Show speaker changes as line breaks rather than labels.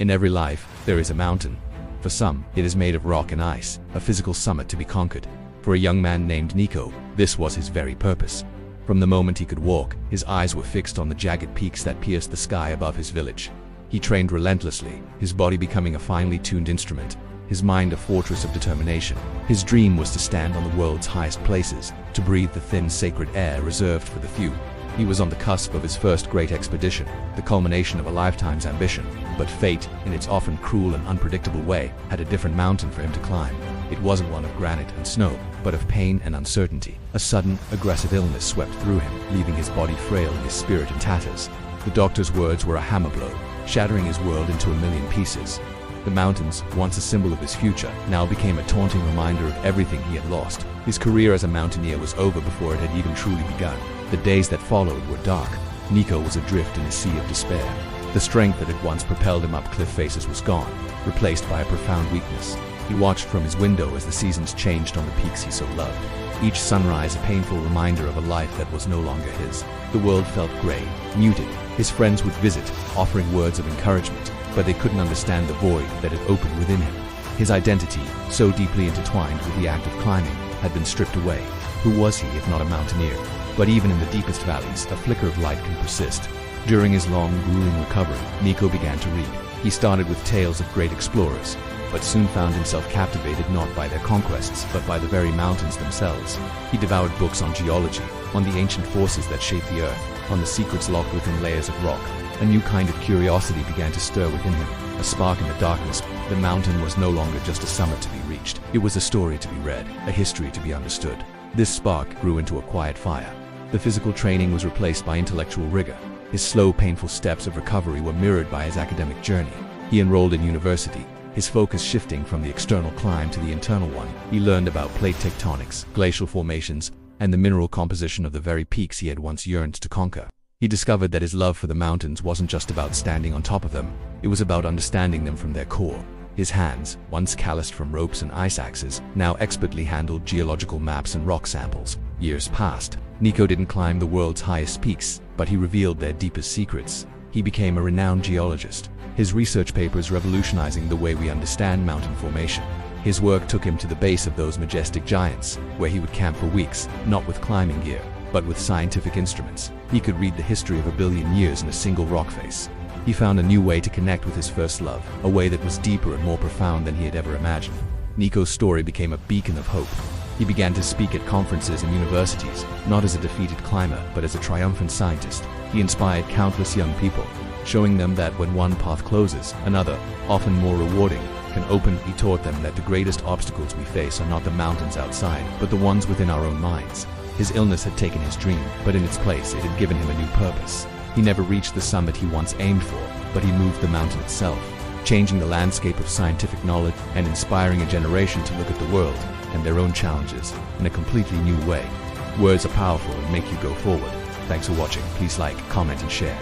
In every life, there is a mountain. For some, it is made of rock and ice, a physical summit to be conquered. For a young man named Nico, this was his very purpose. From the moment he could walk, his eyes were fixed on the jagged peaks that pierced the sky above his village. He trained relentlessly, his body becoming a finely tuned instrument, his mind a fortress of determination. His dream was to stand on the world's highest places, to breathe the thin sacred air reserved for the few. He was on the cusp of his first great expedition, the culmination of a lifetime's ambition. But fate, in its often cruel and unpredictable way, had a different mountain for him to climb. It wasn't one of granite and snow, but of pain and uncertainty. A sudden, aggressive illness swept through him, leaving his body frail and his spirit in tatters. The doctor's words were a hammer blow, shattering his world into a million pieces. The mountains, once a symbol of his future, now became a taunting reminder of everything he had lost. His career as a mountaineer was over before it had even truly begun. The days that followed were dark. Nico was adrift in a sea of despair. The strength that had once propelled him up cliff faces was gone, replaced by a profound weakness. He watched from his window as the seasons changed on the peaks he so loved. Each sunrise a painful reminder of a life that was no longer his. The world felt gray, muted. His friends would visit, offering words of encouragement, but they couldn't understand the void that had opened within him. His identity, so deeply intertwined with the act of climbing, had been stripped away. Who was he if not a mountaineer? But even in the deepest valleys, a flicker of light can persist. During his long, grueling recovery, Nico began to read. He started with tales of great explorers, but soon found himself captivated not by their conquests, but by the very mountains themselves. He devoured books on geology, on the ancient forces that shaped the earth, on the secrets locked within layers of rock. A new kind of curiosity began to stir within him, a spark in the darkness. The mountain was no longer just a summit to be reached. It was a story to be read, a history to be understood. This spark grew into a quiet fire. The physical training was replaced by intellectual rigor. His slow, painful steps of recovery were mirrored by his academic journey. He enrolled in university, his focus shifting from the external climb to the internal one. He learned about plate tectonics, glacial formations, and the mineral composition of the very peaks he had once yearned to conquer. He discovered that his love for the mountains wasn't just about standing on top of them, it was about understanding them from their core. His hands, once calloused from ropes and ice axes, now expertly handled geological maps and rock samples. Years passed. Nico didn't climb the world's highest peaks, but he revealed their deepest secrets. He became a renowned geologist, his research papers revolutionizing the way we understand mountain formation. His work took him to the base of those majestic giants, where he would camp for weeks, not with climbing gear, but with scientific instruments. He could read the history of a billion years in a single rock face. He found a new way to connect with his first love, a way that was deeper and more profound than he had ever imagined. Nico's story became a beacon of hope. He began to speak at conferences and universities, not as a defeated climber, but as a triumphant scientist. He inspired countless young people, showing them that when one path closes, another, often more rewarding, can open. He taught them that the greatest obstacles we face are not the mountains outside, but the ones within our own minds. His illness had taken his dream, but in its place it had given him a new purpose. He never reached the summit he once aimed for, but he moved the mountain itself, changing the landscape of scientific knowledge and inspiring a generation to look at the world and their own challenges in a completely new way. Words are powerful and make you go forward. Thanks for watching. Please like, comment, and share.